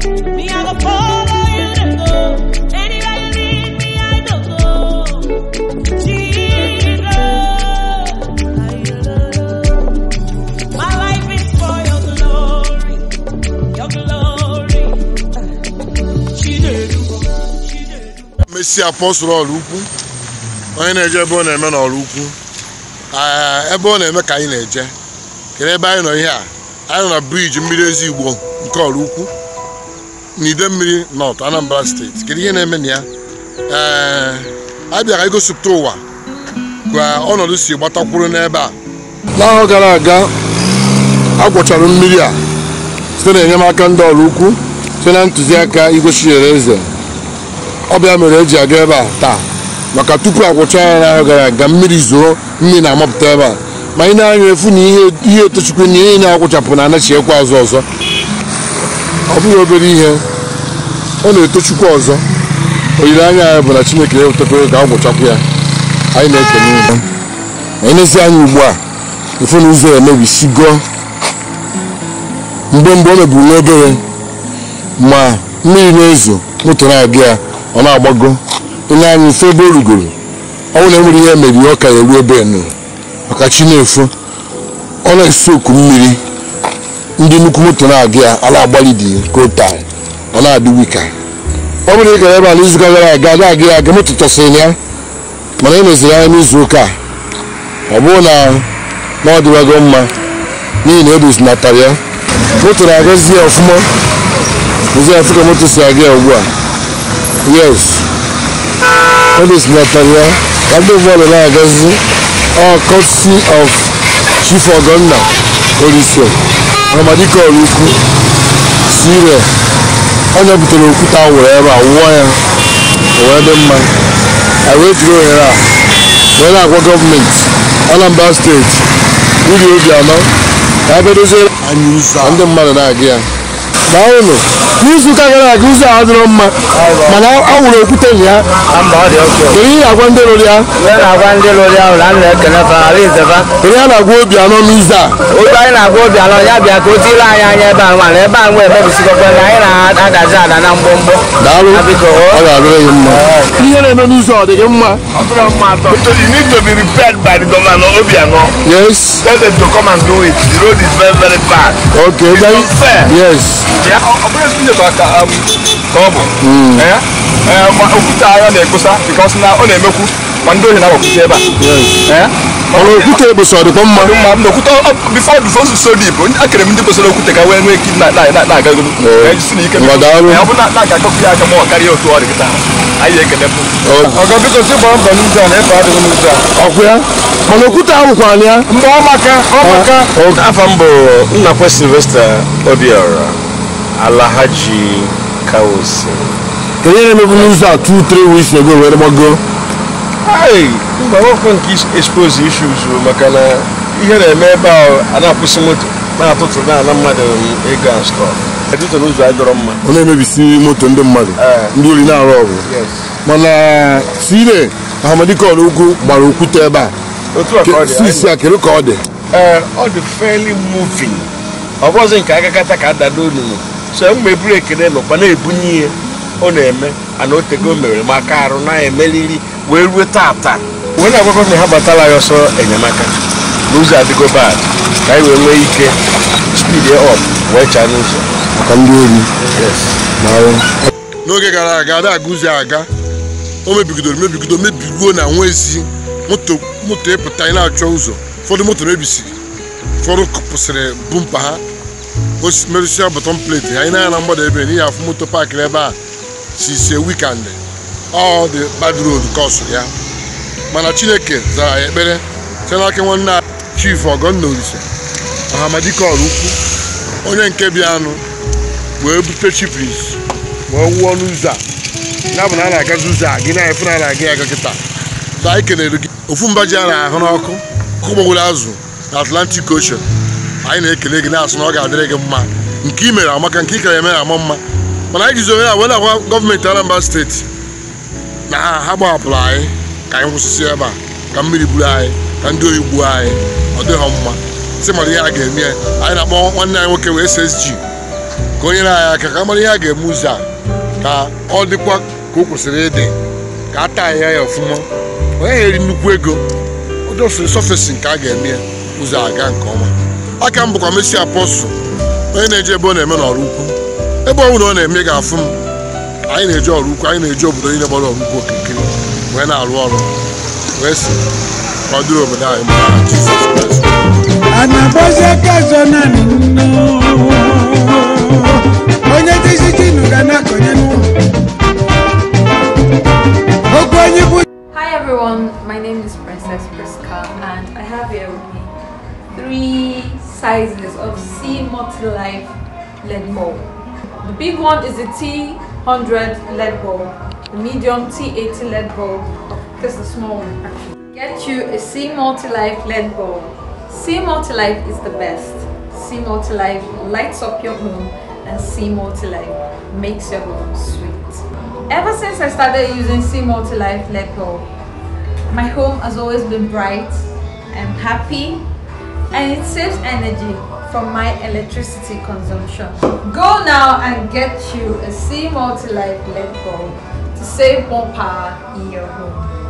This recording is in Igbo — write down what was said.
Me, I go follow you to go. Anywhere you lead me, I don't go. Jesus, my life is for your glory, your glory. Messi Apostle Oluku. Onye na-eje ebe ọ na-eme n'ọrụ ukwu. Ebe ọ na-eme ka anyị na-eje. Kedu ebe anyị nọ ihe a? Anyị nọ na bridge mmiri Ezigbo nke ọrụ ukwu. N'ide mmiri North Anambra State. Kedu ihe na-eme na ya? Abịa ka igosipụta ụwa ka ọnọdụ si gbatakwuru n'ebe a. N'ahụ gara aga agwọchara mmiri a site n'enyemaka ndị ọrụ ukwu site na ntụziaka Igwe Chinyereze. Ọ bịa mere eji aga ebe a taa maka tupu agwọcha ya n'ahụ gara aga mmiri zoo mmiri na-amapụta ebe a ma anyị na-anya efu na ihe etochukwu na ihe na-agwụchapụ na anachiekwa ọzọ ọ bụghị obere ihe ọ na-etochukwu ọzọ olileanya anyị bụ na Chineke ewetakwere ka agwụchapụ ya anyị na-ekele ya anyị na-esi anya ugbu a efu na ụzọ emebisigo mgbe o meburu n'obere ma mmiri na-ezo moto na-aga ya ọ na-agbago onye anyị ife ebe o rugoro ọ bụrụ na enwere ihe mebiri ọ ka ya eru ebe enu maka chi na-efo ọ na-esi oku mmiri ndị nnukwu moto na-aga ya ala agbali dị kotai ọ na-adị wika ọ bụrụ ịga ebe a n'izu gara aga na-aga ya aga moto tọsịrị ya mana e meziri anya n'izu ụka ọ bụrụ na ọ dịwago mma n'ihi na edozinatara ya moto na-agazi ya ọfụma ụzọ ya ka moto si aga ya ugbu a. Yes, what is Natalia? What do you want to all courtesy of Chief Ogonna, Oliso, Ramadiko Oluku, Sire, and up to Okuta wherever, wherever man. I wait to go here. When I work government, Anambra State, Uri Obiano, I better say, and the man again. Now, n'izu ụka gara aga ụzọ adịrọ mma mana awụrụ okwute ya kedu ihe agwa ndị lụrụ ya onye a na-agwa Obiano n'izu a oge anyị na-agwa Obiano ya bịa ka o tiri anyị anya ebe a mana ebe a nwe emebisikọkwa na anyị na-adazi ada na mgbọmgbọ daalụ ọ ga-adịrị gị mma ihe na-eme n'ụzọ ọ dị gị mma you need to be repaired by the government of Obiano. Yes, Tell them to come and do it. The road is very, very bad. Okay, it's unfair. Yes. Yeah, because now on a one day now before the first so deep, I can remember the person who take away making that Alhaji Kawusi. Can you remember 2-3 weeks ago where we go? Hey, but what can expose issues? Makana, here I remember an opposite. Now I thought that I'm not a gun store. I didn't lose I don't know. Only maybe see motor in the mother. Nduli na rob. Yes. Mana sile Hamadiko Oluku Maruku Teba. Sisi ya kirukode. All the fairly moving. I wasn't Kagakata Kadadunu. So I'm a break in the Pane Bunye on a man, and not the Gomer, Macarona, and Melly, where we tap. When I work on the Habatala, I saw a Yamaka. Lose at the go bad. I will make speed up. Which I know. Can do it. Yes. No Gagada, Guzaga. Oh, maybe go now. Where's Moto Pataina Chozo for the motor maybe see. For the Coposere Bumpaha. Was Mercia bottom plate. I know number the Benny of Motor Park Leba. She's a weekend. All the bad road cost, yeah. Manachineke, I better tell like one night, Chief or gun notice. Hamadiko Ruku, Onen Kebiano, where be cheapries. Well, one loser. Nabana Gazuza, Gina Frana Gagata. So I can Ufumbajara, Honoko, Kumulazu, Atlantic Ocean. I make a leg now, Snoga, Dregama, Kimera, Macan Kika, Mamma. But I just when I want government Anambra State. Now, how about apply? Can you see about? Can be buy? Can do you buy? Or the home? Somebody again, yeah. I have one night working with SSG. ka onye na-anya aka ka mara ihe a ga-eme ụzọ a ka ọ dịkwa ka o kwesịrị ịdị ka a taa ya ọfụma onye eri nnukwu ego ụdị sọfesi nke a ga-eme ya ụzọ aga nke ọma aka m bụkwa Messi Apostle onye na-eje ebe ọ na-eme n'ọrụ ukwu ebe ọ bụla ọ na-eme ga-afụ m anyị na-eje ọrụ ukwu anyị na-eje obodo niile gbara ọrụ ukwu okirikiri wee na-arụ ọrụ wee si kwado obodo anyị mara Jizọs Kraịst anabozi akazo na nno onye tishiti nuga na konye nu okwenye bu. Hi everyone, my name is Princess Priska and I have here with me 3 sizes of C Multi-Life LED bulb. The big one is the T100 LED bulb, the medium T80 LED bulb, this is the small one actually. Get you a C Multi-Life LED bulb. C Multi-Life is the best. C Multi-Life lights up your home and C Multi-Life makes your home sweet. Ever since I started using C Multi-Life LED bulb, my home has always been bright and happy, and it saves energy from my electricity consumption. Go now and get you a C Multi-Life LED bulb to save more power in your home.